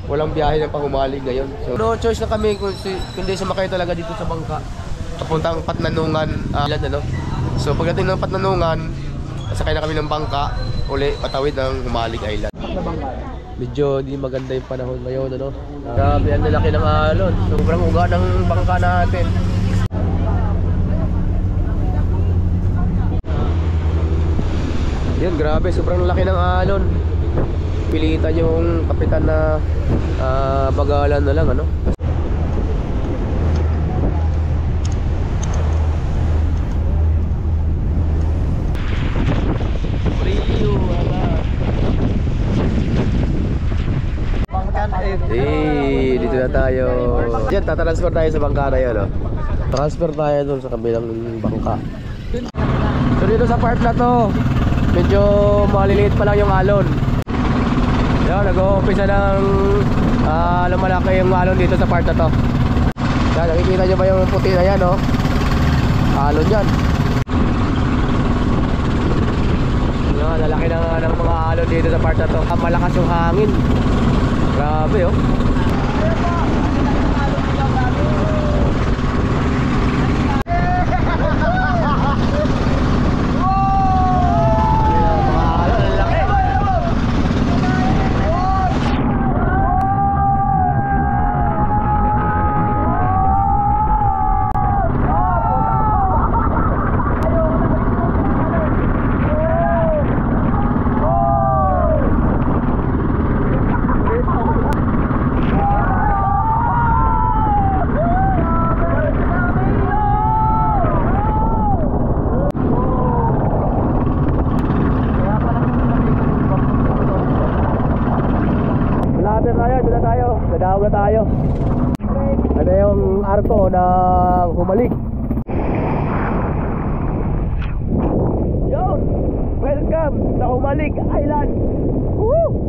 walang biyahe ng pahumalig ngayon. So, no choice na kami kundi sumakay talaga dito sa bangka. Papuntang Patnanungan Island, ano. So pagdating ng Patnanungan, sakay na kami ng bangka, uli patawid ng Humalig Island. Medyo di maganda yung panahon ngayon, ano. Grabe, ang lalaki ng alon. Sobrang uga ng bangka natin. Yun, grabe, sobrang laki ng alon. Pilitan yung kapitan na bagalan na lang, ano. Dito na tayo. Diyan, tatransfer tayo sa bangka na yun, no? Transfer tayo dun sa kabilang bangka. So dito sa part na to, medyo maliliit pa lang yung alon. Yan, nag-uumpisa ng lumalaki yung alon dito sa part na to. Yan, nakikita nyo ba yung puti na yan, no? Alon yan. Yan, lalaki na ng mga alon dito sa part na to. Malakas yung hangin. Grabe, oh. Nadawag na tayo. Ano yung arko ng Humalig. Yun! Welcome sa Humalig Island. Woo!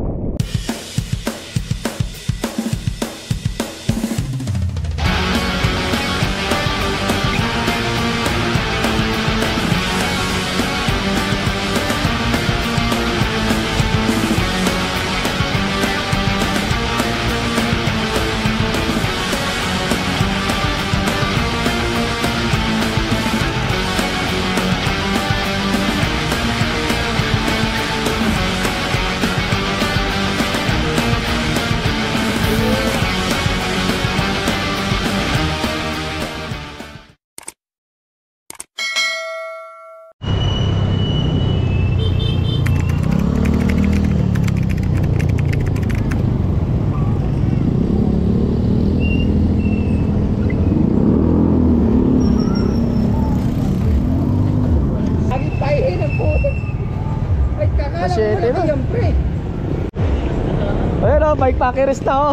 Ayun, oh, bike packerist na, oh.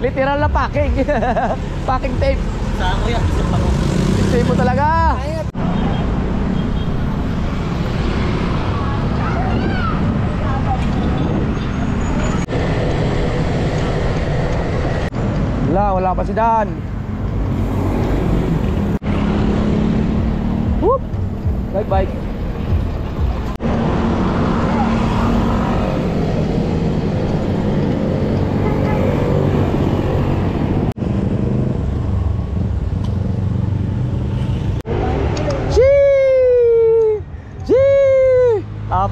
Literal na packing. Packing tape. Saan ko yan? Tape mo talaga. Wala pa si Dan. Whoop! Bike.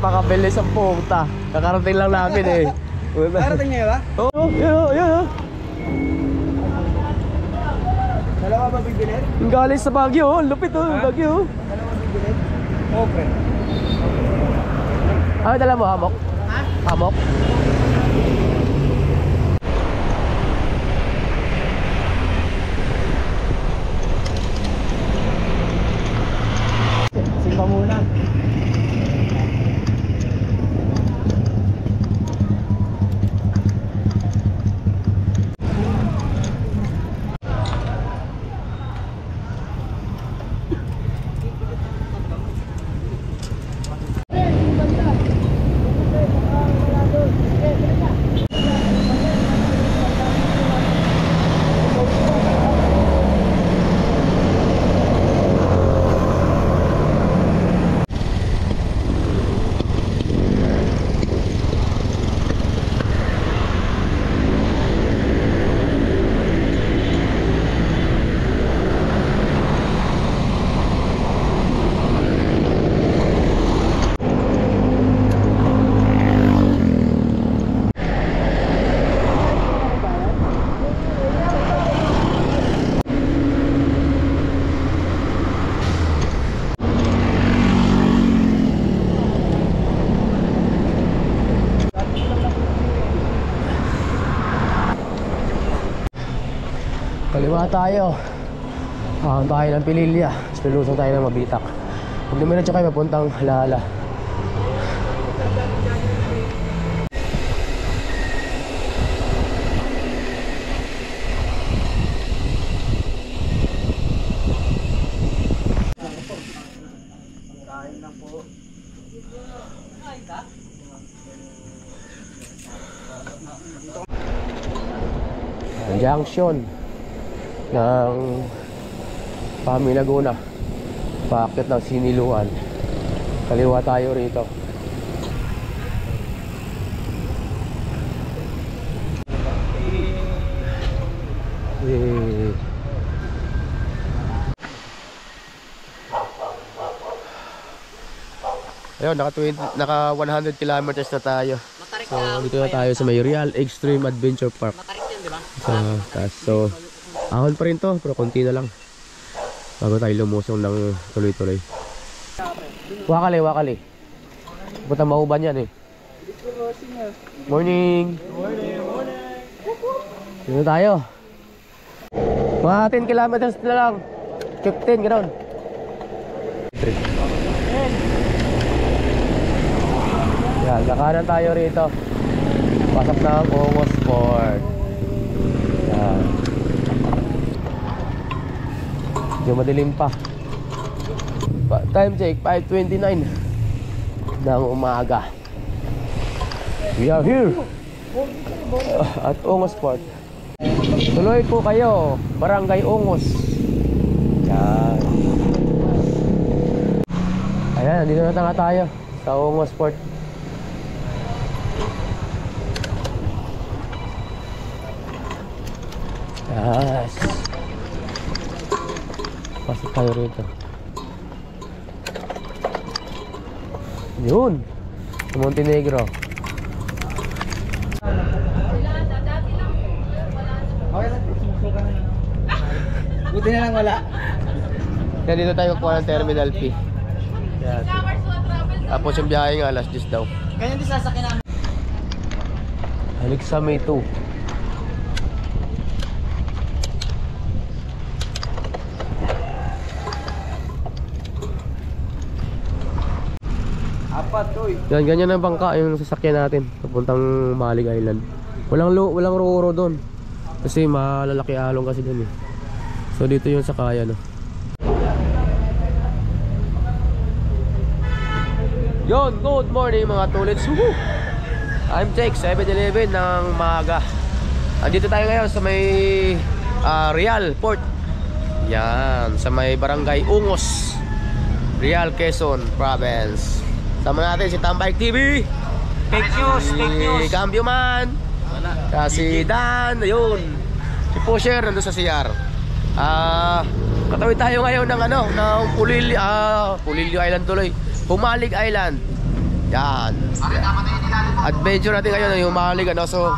Napakabilis ang puta. Kakarating lang namin eh. Kakarating niya ba? Oo, yun. Dalawa ba bibilin? Yung galing sa Baguio, lupit oh, Baguio. Dalawa bibilin? Okay. Ano dala mo, hamok? Ha? Hamok? Simba muna. Kaliwa tayo. Tayo ng Pililya. Pilusong tayo ng Mabitak. Pag dumiretso kayo, papuntang Halahala. Junction ng Pami Laguna, paakyat ng Siniluan. Kaliwa tayo rito. Ayun, naka 100 kilometers na tayo. So dito na tayo sa may Real Extreme Adventure Park. Sa taas. So ahon pa rin to, pero konti na lang bago tayo lumusong ng tuloy-tuloy. Wakali. Punta Mauban yan eh. Morning. Dito tayo. Mga 10 kilometers na lang. 15, gano'n. Yan, kakanan tayo rito. Pasok ng Ongos Port. Yan. Medyo madilim pa. Time check, 5:29 ng umaga. We are here at Ongos Port. Tuloy po kayo, Barangay Ongos. Yan. Ayan, dito na nga tayo sa Ongos Port. Yes. Pasok tayo rito. Yun, sa Montenegro. Buti na lang wala. Kaya dito tayo kuha ng terminal fee. Yan. Tapos yung biyahe nga alas 10 daw. Kaya hindi sasakyan namin. Halik sa May 2. Yan, ganyan ang bangka yung sasakyan natin papuntang Malig Island. Walang roro doon kasi malalaki along kasi doon eh. So dito yung sakayan, no? Yon, good morning mga tulits. I'm Jake, 7-Eleven ng maaga. Andito tayo ngayon sa may Real Port. Yan, sa may Barangay Ongos, Real, Quezon Province. Sama natin si Tambike TV, Fake news. si Cambio Man, si Dan, ayun, si Pusher nandun sa CR. Katawid tayo ngayon ng ng Pulilio Island tuloy, Humalig Island. Yan, adventure natin ngayon yung Humalig, so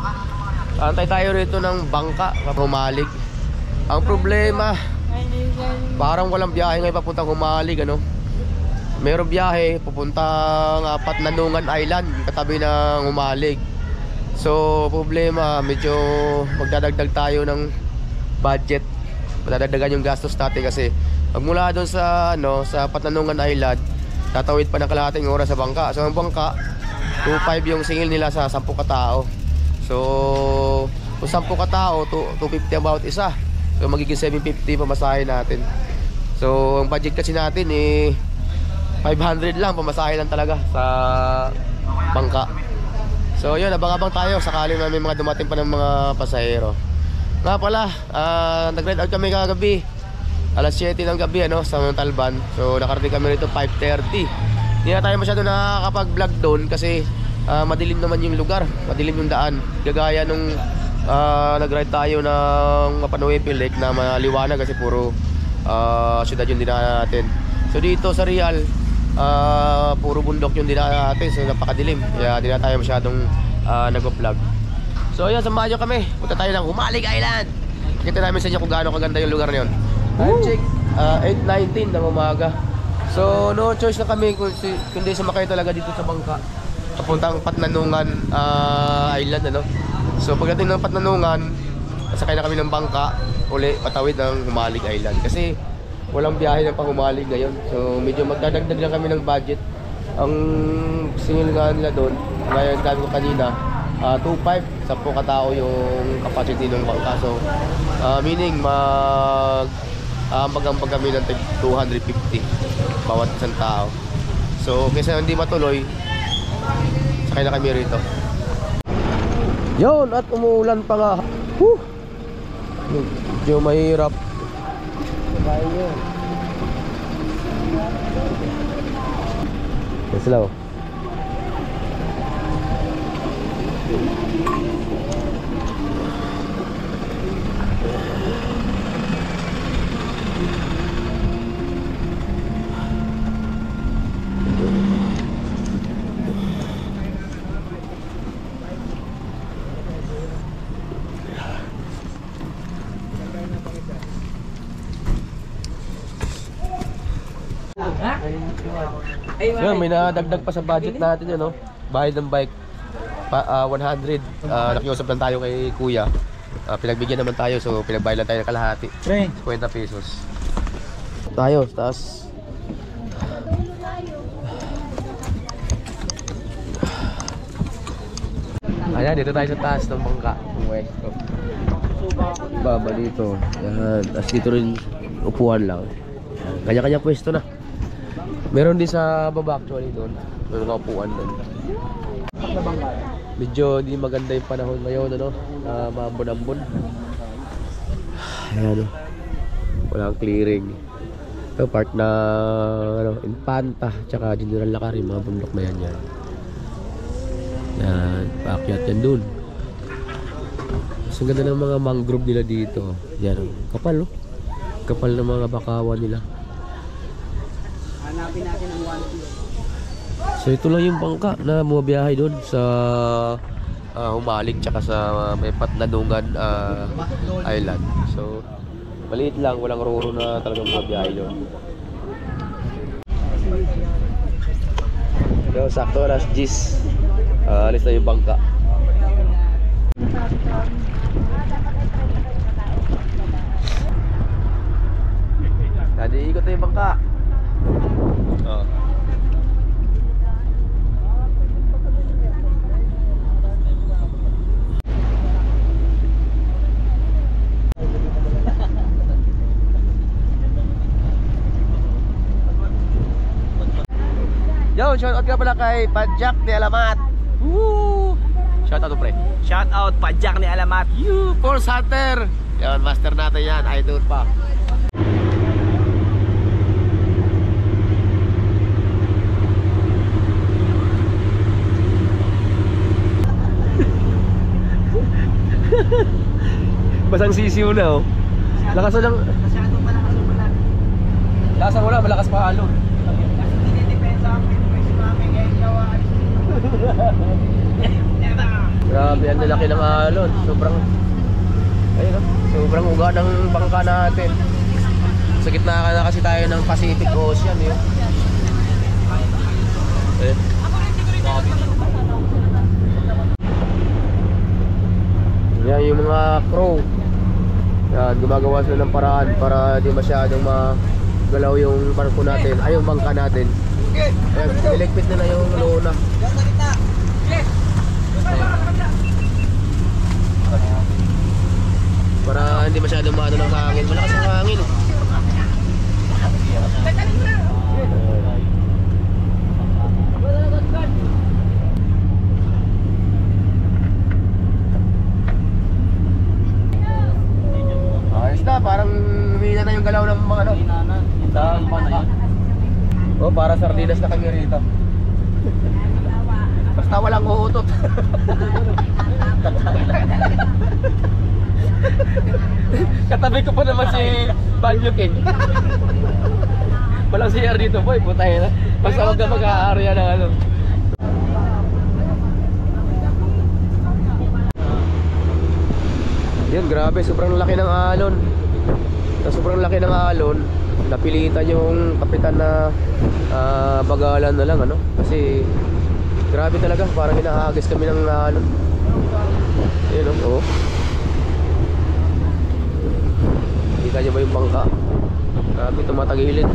antay tayo rito ng bangka Humalig. Ang problema, parang walang biyahe ngayon papuntang Humalig, Meron biyahe pupuntang Patnanungan Island, katabi ng Humalig. So problema, medyo magdadagdag tayo ng budget. Madadagdagan yung gastos natin kasi magmula doon sa sa Patnanungan Island, tatawid pa ng kalahating oras sa bangka. So ang bangka 2.5 yung singil nila sa 10 katao. So kung 10 katao, 250 about isa. So magiging 750 pamasahe natin. So ang budget kasi natin 500 lang, pamasahe lang talaga sa bangka. So yun, abang-abang tayo sakaling may mga dumating pa ng mga pasahero. Nga pala, nag-ride out kami kagabi alas 7 ng gabi sa Montalban. So nakarating kami rito 5:30. Hindi na tayo masyado nakakapag-vlog doon kasi madilim naman yung lugar, madilim yung daan. Gagaya nung nag-ride tayo ng Mapanuepe Lake na maliwanag kasi puro syudad yung dinaan natin. So dito sa Real, puro bundok yung dinaan natin, so napakadilim, kaya di na tayo masyadong nag-vlog. So ayan, samahan nyo kami, punta tayo ng Humalig Island. Kita namin sa inyo kung gaano kaganda yung lugar na yun. Time check, 8:19 ng umaga. So no choice na kami kundi sumakay talaga dito sa bangka papuntang Patnanungan Island. So pagdating ng Patnanungan, Sakay na kami ng bangka uli patawid ng Humalig Island kasi walang biyahe ng pang-Humalig ngayon. So medyo magdadagdag lang kami ng budget. Ang singil nga nila doon, ngayon sabi ko kanina, 2.5, 10 katao yung capacity ng bangka. So meaning ambag-ambag kami ng 250 bawat isang tao. So kaysa hindi matuloy, sakay na kami rito. Yun, at umuulan pa nga. Medyo mahirap. Slow. Yun, may nadagdag pa sa budget natin yun, no? Bayad ng bike 100. Nakiusap lang tayo kay kuya. Pinagbigyan naman tayo, so pinagbayad lang tayo ng kalahati, 50 pesos. Tayo, taas. Ayan, dito tayo sa taas ng bangka, west. Baba dito. Yan, tapos dito rin upuan lang. Kanya-kanya pwesto na. Meron din sa baba actually doon. May mga upuan doon. Medyo di maganda yung panahon ngayon, ano? Maambon-ambon. Ayan, walang clearing. Ito part na Infanta tsaka General Lacari, mga bundok na yan. Yan, paakyat yan doon. Ang ganda ng mga mangrove nila dito. Yan, kapal, kapal ng mga bakawan nila. Hanapin natin ang 1 So ito lang yung bangka na bumabiyahe doon sa Humalig tsaka sa may Patnanungan Island. So maliit lang, walang roro na talagang bumabiyahe doon. So sakto alas 10. Alis na yung bangka. Tadi ikot na yung bangka. Yo, shout out ka pala kay Pajak ni Alamat. Woo! Shout out pre. Shout out Pajak ni Alamat. You Force Hunter. Yan, master natin yan, idol pa. Basang sisiw na, oh. Lakas na lang. Masyadong malakas ang ulan. Lakas wala, malakas pa halo. Kasi dinidepensa ang pwede namin ngayon gawa. Grabe, ang lalaki ng alon. Sobrang, ayun, sobrang uga ng bangka natin. Sa gitna na kasi tayo ng Pacific Ocean, yun. Eh. Yan yung mga crew. Yan, gumagawa sila ng paraan para di masyadong magalaw yung barko natin, ay yung bangka natin. Ayan, niligpit nila yung lona. Para hindi masyadong maano ng hangin. Malakas ang hangin. Ayos na, parang humina na yung galaw ng mga ano. Ng bangka. Oh, para sardinas na kami rito. Basta walang uutot. Katabi ko pa naman si Banyo King. Walang CR dito, boy. Putay na. Basta wag ka mag-aarya ng ano. Yan, grabe. Sobrang laki ng alon. Sobrang laki ng alon. Napilitan yung kapitan na bagalan na lang, ano. Kasi grabe talaga. Parang hinahagis kami ng alon. Ayun, oh. Grabe, tumatagilid.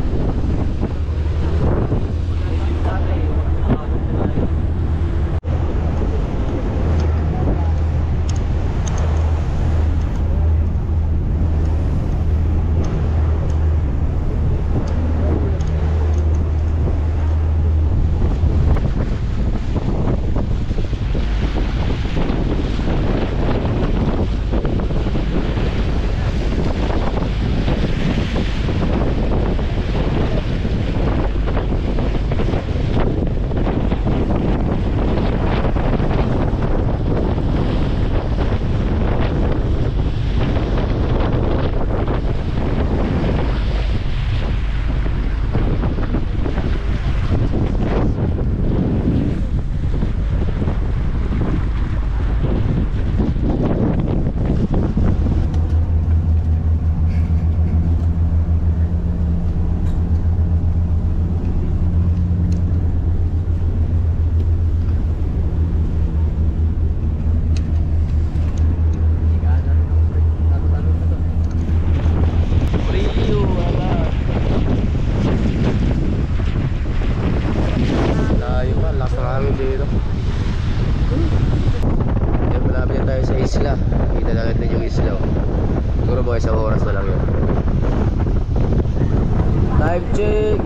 Time check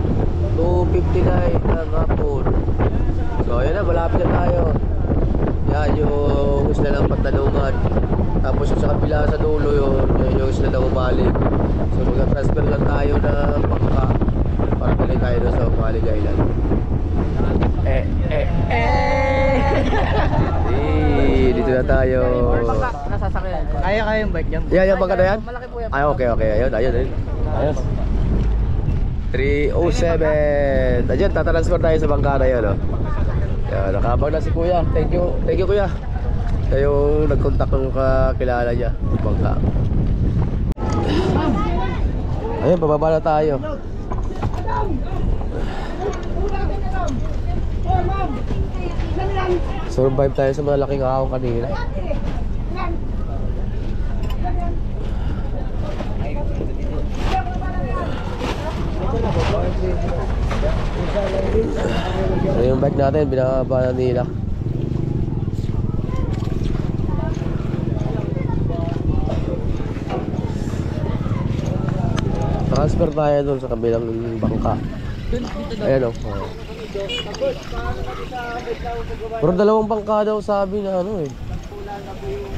2:59 ng hapon. So ayan na, malapit na tayo. Yan yung isla ng Pantanungan. Tapos yung sa kabila sa dulo yung isla ng Umalig. So mag-transfer lang tayo ng bangka para tuloy tayo doon sa Umalig Island. Dito na tayo. Nasasakyan. Kaya yung bike dyan. Yan, yung bangka na yan? Malaki po yan. Ay, okay. Ayun. Ayos. 307. Ayan, tatransfer tayo sa bangka na yun, oh. Yan, nakabang na si Kuya. Thank you Kuya. Siya yung nag-contact ng kakilala niya sa bangka. Ayun, bababa na tayo. Survive tayo sa malaking ahon kanina. Ano yung bike natin, binababa na nila. Transfer tayo doon sa kabilang bangka. Ayan o. Pero dalawang bangka daw sabi na ano eh.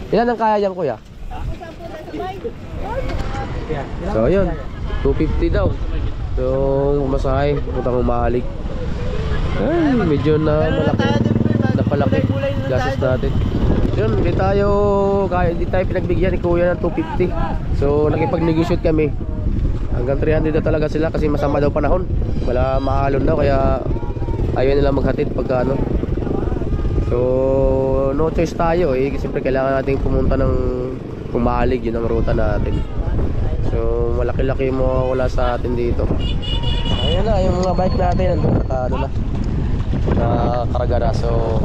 Ilan ang kaya yan, Kuya? So yun, 250 daw. Yung masahe, putang Umalig. Ay, medyo na malaki gastos natin. Yun, hindi tayo pinagbigyan ni Kuya ng 250. So nakipag-negotiate kami. Hanggang 300 na talaga sila kasi masama daw panahon. Wala maalon daw kaya ayaw nila maghatid pagka ano. So no choice tayo eh. Siyempre kailangan natin pumunta ng Umalig, yun ang ruta natin. So malaki-laki mo wala sa atin dito. Ayun na, yung mga bike natin nandun na karga na. So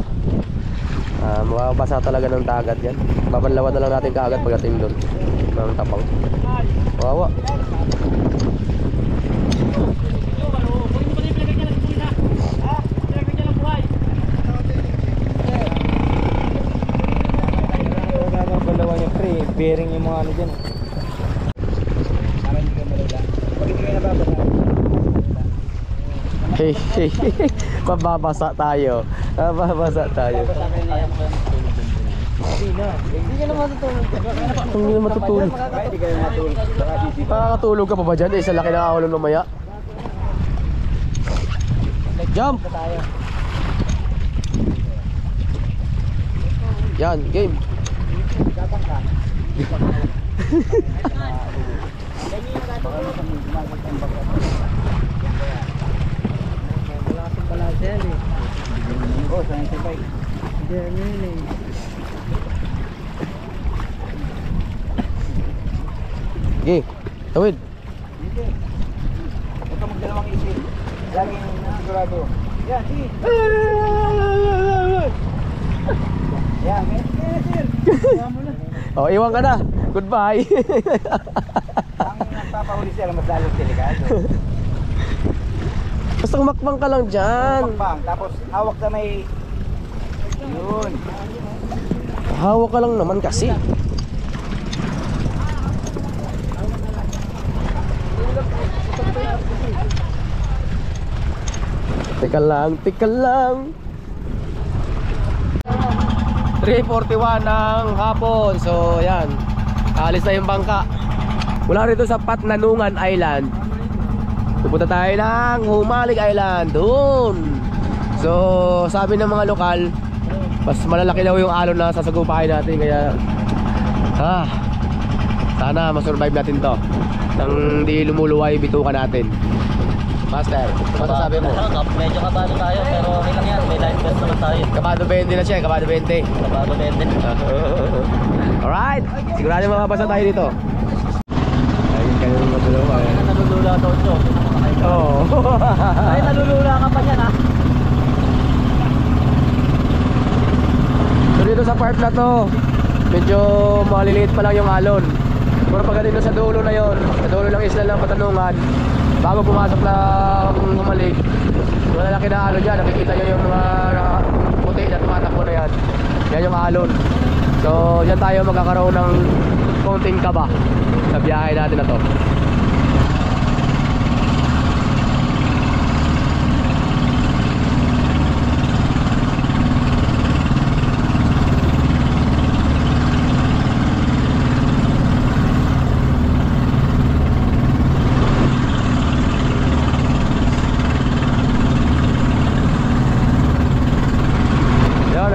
mababasa talaga ng dagat yan. Babanlawan na lang natin kaagad pagdating doon ng Tapang. Wawa. Bearing yung mga ano dyan. Para hindi ka malala. Pag hindi ka nababasa. Hey. Mababasa tayo. Hindi ka na matutulog. Hindi na matutulog. Hindi kayo matulog. Makakatulog ka pa ba dyan? Sa laki ng ahon mamaya. Jump! Yan, game. Gatang ka. Wala kasing balance yan eh. Oo, 75. Diyan yun eh. Okay, tawid. Hindi. Huwag ka magdalawang isip. Laging sigurado. Yan, sige. Yan, sir. Iwan mo na. Oh, iwan ka na. Goodbye. Ang Papahuli sila, mas lalong delikado. Basta umakbang ka lang dyan. Pakbang, tapos hawak sa may... Yun. Hawak ka lang naman kasi. Teka lang, teka lang. 3:41 ng hapon. So yan, alis na yung bangka. Mula rito sa Patnanungan Island, pupunta tayo ng Humalig Island. Doon. So sabi ng mga lokal, mas malalaki daw yung alon na sasagupahin natin. Kaya sana masurvive natin to nang di lumuluway bituka natin. Master, ano sabi mo? Medyo kabado tayo pero okay lang yan. May life vest naman tayo. Kabado 20 na siya, kabado 20. Kabado 20. Alright, sigurado makabasa tayo dito. Ayun kayo matulaw. Nalulula daw ito. Oo. Ay, nalulula ka pa dyan ha. So dito sa part na to, medyo maliliit pa lang yung alon. Pero pag dito sa dulo na yon, sa dulo ng isla ng Patnanungan, bago pumasok na Humalig, malalaki na alon dyan. Nakikita nyo yung mga puti na tumatakbo na yan. Yan yung alon. So dyan tayo magkakaroon ng konting kaba sa biyahe natin na to.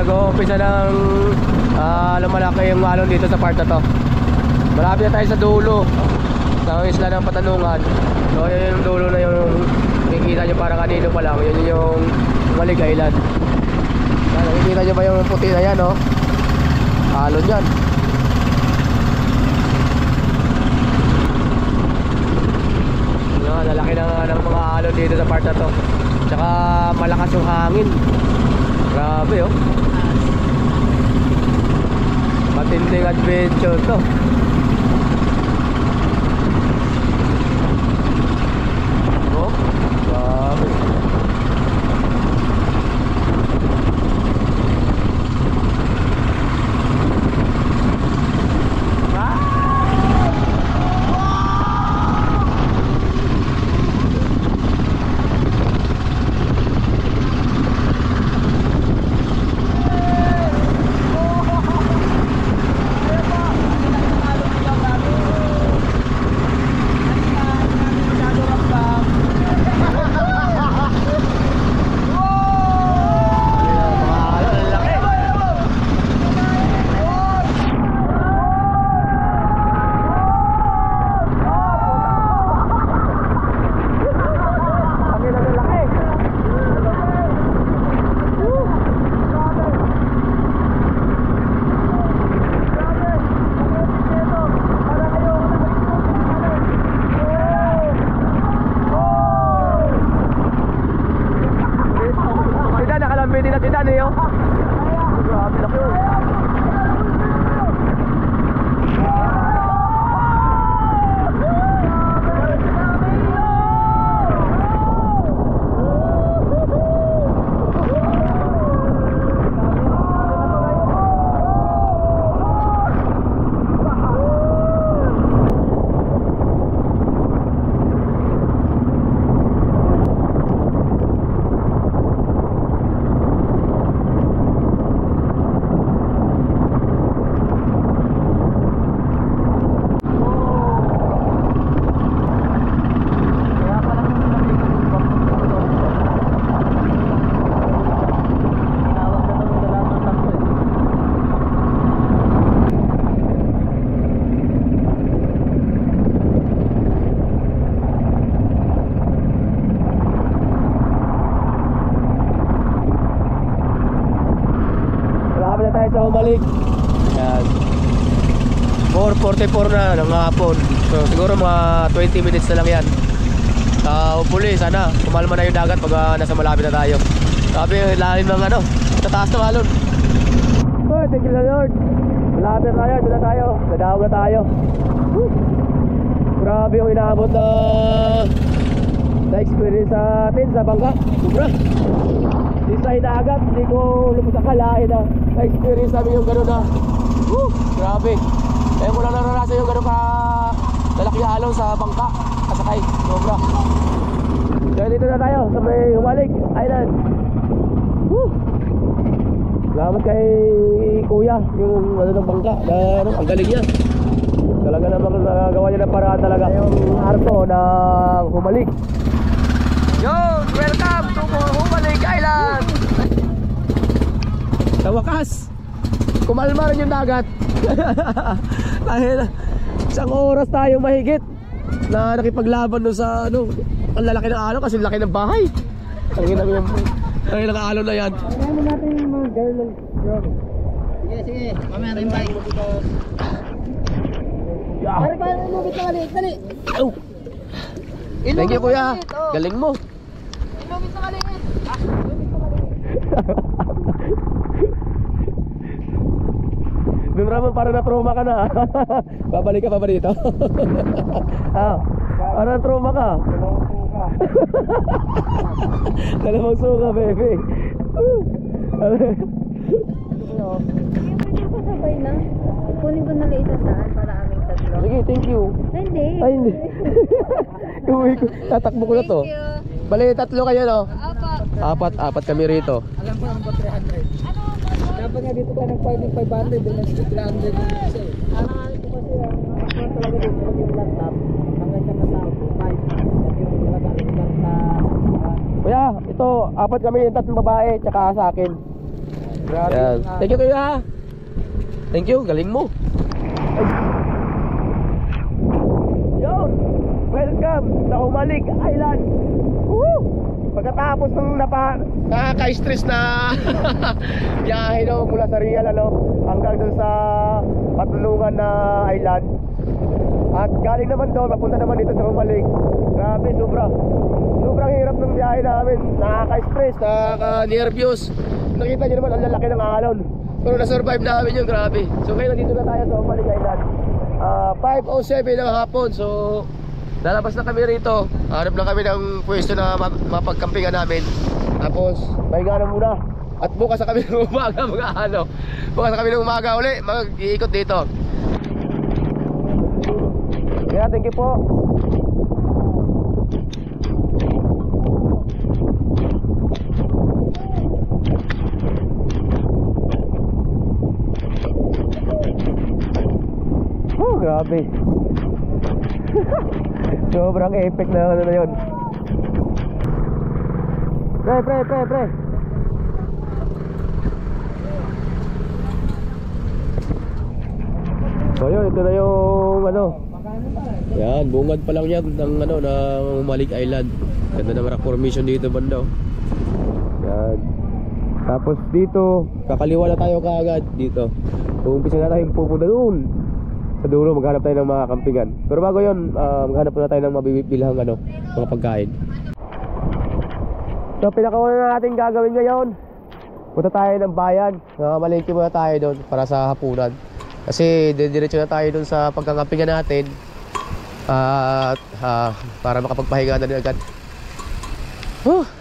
Nag-uumpisa ng lumalaki yung alon dito sa part na to. Marami na tayo sa dulo sa isla ng Patnanungan. So yun yung dulo na yung nakikita nyo parang kanino pa lang. Yun yung Humalig Island. Nakikita nyo ba yung puti na yan, no? Alon yan. Lalaki na ng mga alon dito sa part na to. Tsaka malakas yung hangin. Grabe, oh. Matinding adventure to. Oh, grabe. Humalig. Yan. 4:44 na ng hapon. So siguro mga 20 minutes na lang yan. Hopefully sana kumalma na yung dagat pag nasa malapit na tayo. Sabi lalim ng ano, sa taas ng alon. Oh, thank you Lord. Malapit na tayo, doon na tayo. Nadahog na tayo. Grabe yung inaabot na experience sa atin sa bangka. Sobra. Di sa inaagat, hindi ko lubos akalain na na-experience namin yung gano'n na grabe. Kaya ko lang naranasan yung gano'n ka lalaki na alon sa bangka kasakay. Sobra. Kaya dito na tayo sa may Humalig Island. Salamat kay kuya yung ano ng bangka na ano, ang galing niya. Talaga namang nagagawa niya ng paraan talaga yung arko ng Humalig. Yo! Welcome to Humalig Island! Sa wakas, kumalma rin yung dagat. Dahil isang oras tayo mahigit na nakipaglaban doon sa ano, ang lalaki ng alon kasi laki ng bahay. Ang laki ng alon na yan. Kaya mo natin yung mga girl. Sige, sige. Mamaya na yung bike. Pare, paano lumit na maliit? Dali. Oh. Thank you kuya. Galing mo. Lumit na maliit. Doon naman para na-trauma ka na. Babalik ka pa ba dito? Ah, para na-trauma ka. Dalawang suka, baby. Hindi ko sabay na. Kunin ko na lang isang daan para aming tatlo. Sige, thank you. Hindi. Ay, hindi. Uwi ko. Tatakbo ko na to. Thank you. Bali, tatlo kayo, no? Opo. Apat kami rito. Alam ko naman ba 300? Dapat nga dito ka nag-500, doon ang 300 yung isa eh. Alangan ko kasi ang talaga dito pag yung laptop, hanggang siya matawag, 5. Yung talaga ang laptop. Kuya, ito, apat kami yung tatlong babae, tsaka sa akin. Grabe. Yan. Thank you kuya. Thank you, galing mo. Yon, welcome sa Humalig Island. Woo! Pagkatapos ng nakaka-stress na biyahe no, mula sa Real hanggang doon sa Patulungan na island. At galing naman doon, papunta naman dito sa Humalig. Grabe, sobrang hirap ng biyahe namin. Nakaka-stress, nakaka-nervyos. Nakita nyo naman, ang lalaki ng alon. Pero na-survive namin yung grabe. So ngayon, nandito na tayo sa Humalig Island. 5:07 ng hapon. So lalabas na kami rito. Hanap lang kami ng pwesto na mapagkampingan namin. Tapos pahinga na muna. At bukas na kami ng umaga bukas na kami ng umaga uli mag-iikot dito. Yeah, thank you po. Oh, grabe. Sobrang epic na ano na yun. Pre. So yun, ito na yung ano. Yan, bungad pa lang yan ng ano, ng Humalig Island. Ganda ng rock formation dito banda. Yan. Tapos dito, kakaliwa na tayo kaagad dito. Uumpisa na tayong pupunta doon sa dulo, maghanap tayo ng mga kampingan. Pero bago yun, maghanap na tayo ng mabibilhang ano, mga pagkain. So pinakauna na natin gagawin ngayon, punta tayo ng bayan. Malingki muna tayo doon para sa hapunan. Kasi diretso na tayo doon sa pagkakampingan natin. Para makapagpahinga na din agad.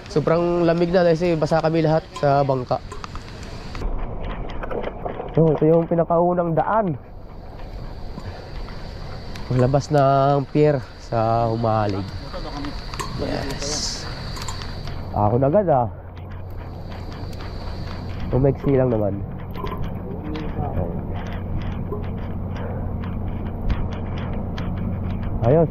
Sobrang lamig na kasi basa kami lahat sa bangka. So ito yung pinakaunang daan. Labas ng pier sa Humalig. Yes. Ako na agad Umeksi lang naman. Ayos.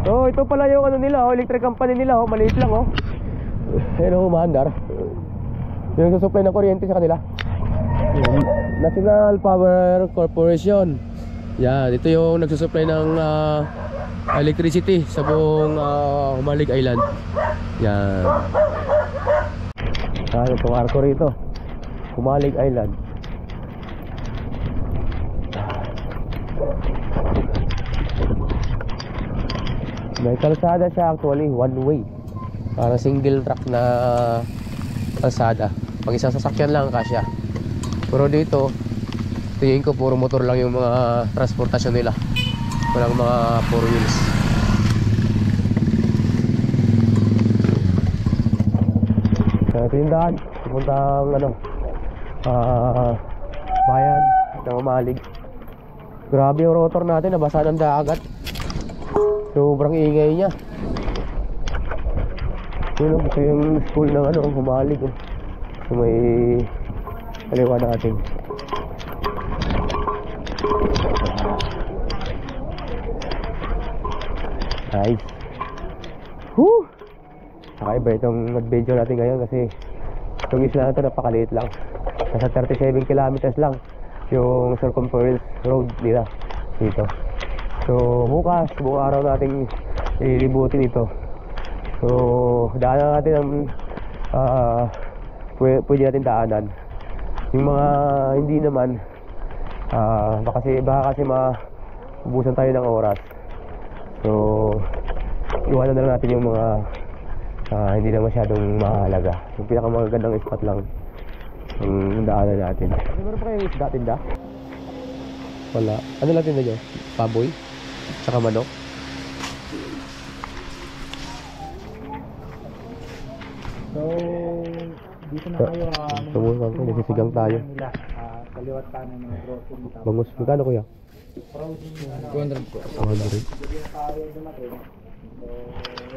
So ito pala yung ano nila, electric company nila, maliit lang Ayun umaandar. Yung susupply ng kuryente sa kanila. National Power Corporation. Yan, ito yung nagsusupply ng electricity sa buong Humalig Island. Yan. Itong arko rito, Humalig Island. May kalsada siya actually, one way. Parang single track na kalsada. Pag isang sasakyan lang kasya. Pero dito tingin ko puro motor lang yung mga transportasyon nila, walang mga 4 wheels. Ito yung daan pupuntang bayan ng Umalig. Grabe yung rotor natin, nabasa ng dagat, sobrang ingay niya. Yun, gusto yung school ng Umalig, so may kaliwa natin. Nice. Woo! Kakaiba itong adventure natin ngayon kasi itong isla na ito napakaliit lang. Nasa 37 kilometers lang yung circumference road nila dito. So bukas, buong araw natin ililibutin ito. So daanan natin ang pwede natin daanan. Yung mga hindi naman baka kasi maubusan tayo ng oras. So iwanan na lang natin yung mga hindi na masyadong mahalaga. Yung pinakamagandang spot lang yung daanan natin. Meron pa kayong isda tinda? Wala. Ano lang tinda nyo? Baboy? Tsaka manok? So, dito na kayo. Tumuhan ko, nasisigang tayo. Kaliwat kanan ng grocery. Bangus, magkano kuya? 200 po. 100. Tayo dumating. So,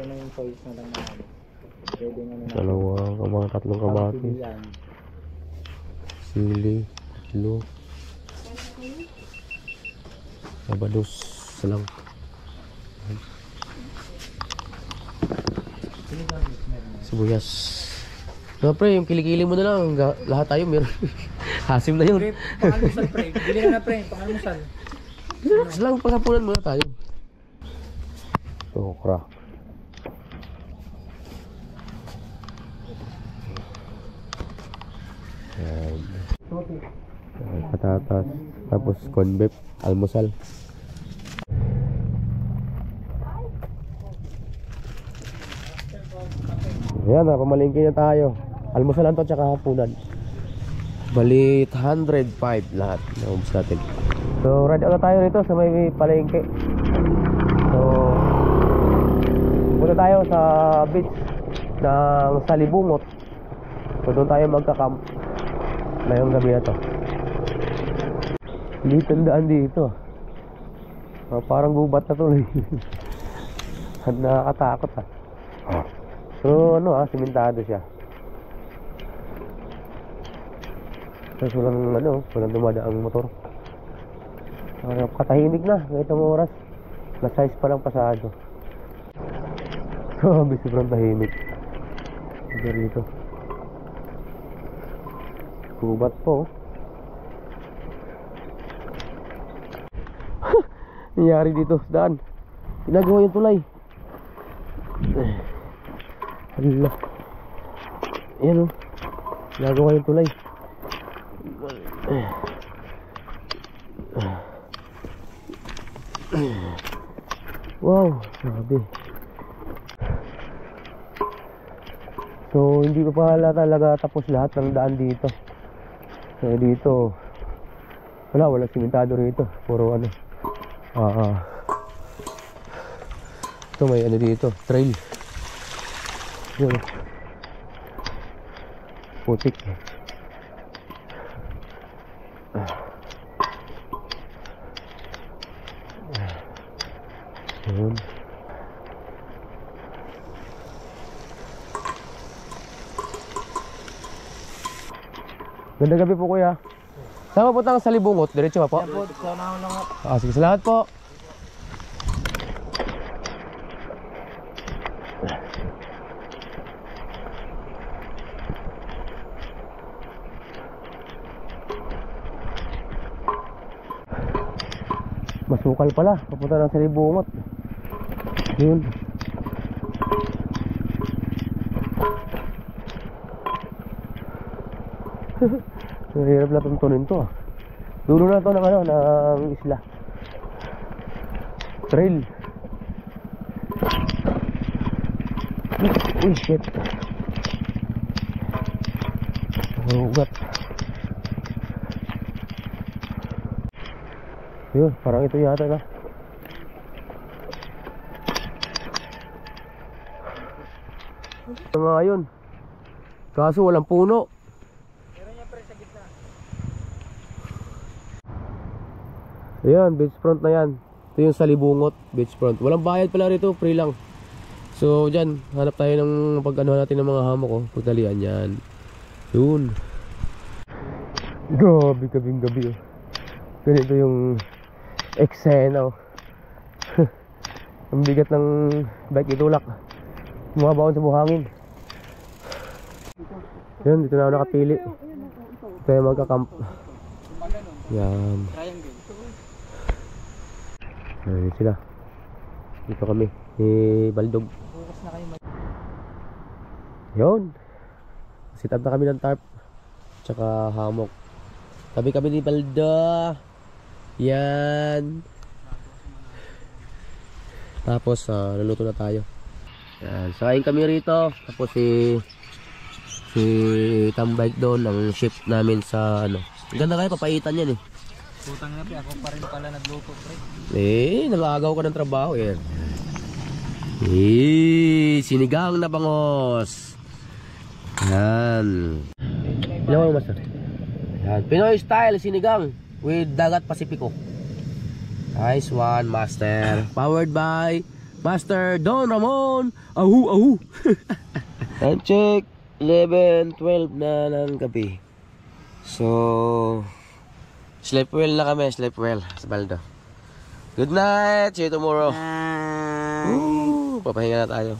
yun yung choice na lang namin. Pwede nga na Tatlong kamatis. Sili, tatlo. Sabados, salang. Sibuyas. No, pre, yung kilikili mo na lang. Lahat tayo meron. Hasim na yun. Pangalusan, pre. Bili na na, pre. Pangalusan. Relax lang, pagkapunan muna tayo. Okra. Ayan. Patatas. Tapos corn beef. Almusal. Ayan, pamalingki na tayo. Almusal lang to tsaka hapunan. Bali 105 lahat. Naubos natin. So ride out na tayo rito sa may palengke. So punta tayo sa beach ng Salibungot. So doon tayo magka-camp ngayong gabi na to. Litong daan dito. Parang gubat na to. Nakakatakot So simentado siya. Tapos walang dumadaang motor. Katahimik na kahit ang oras. Last size pa lang pasado. Grabe, sobrang tahimik dito. Gubat po. Nangyari dito sa daan. Ginagawa yung tulay. Hala. Ayan ginagawa yung tulay. Wow, grabe. So hindi ko pa talaga tapos lahat ng daan dito. So dito wala simentado rito. Puro ito may dito, trail. Yun. Putik. Yun. Ganda gabi po kuya. Saan mapunta ang Salibungot? Diretso pa po? Sige, salamat po. Masukal pala, papunta ng Salibungot. Yun. Mahirap na tuntunin to. Dulo na to ng isla. Trail. Uy, shit. Marugat. Yun, parang ito yata na. Ito nga yun. Kaso walang puno. Meron yan pre sa gitna. Ayan, beachfront na yan. Ito yung Salibungot, beachfront. Walang bayad pala rito, free lang. So dyan, hanap tayo ng pag-ano natin ng mga hammock oh. Pagdalian yan. Yun. Gabi, gabi oh. Ganito yung eksena oh. Ang bigat ng bike itulak. Bumabaon sa buhangin. Yan, dito na ako nakapili. Ito yung magkakamp. Yan. Ayun sila. Dito kami ni Baldog. Bukas na kayo Yun. Sit up na kami ng tarp. Tsaka hammock. Tabi kami ni Baldo. Yan. Tapos luluto na tayo. Yan. Sakain kami rito. Tapos si Tambike doon ang shift namin sa ano. Ganda kayo, papaitan yan eh. Putang na pre, ako pa rin pala nagluto pre. Nag-aagaw ka ng trabaho eh. Sinigang na bangos. Yan. Ilan mo master? Yan. Pinoy style sinigang with dagat Pasipiko. Nice one, master. Powered by Master Don Ramon. Ahu. Time check. 11:12 na ng gabi. So sleep well na kami. Sleep well sa Baldo. Good night. See you tomorrow. Papahinga na tayo.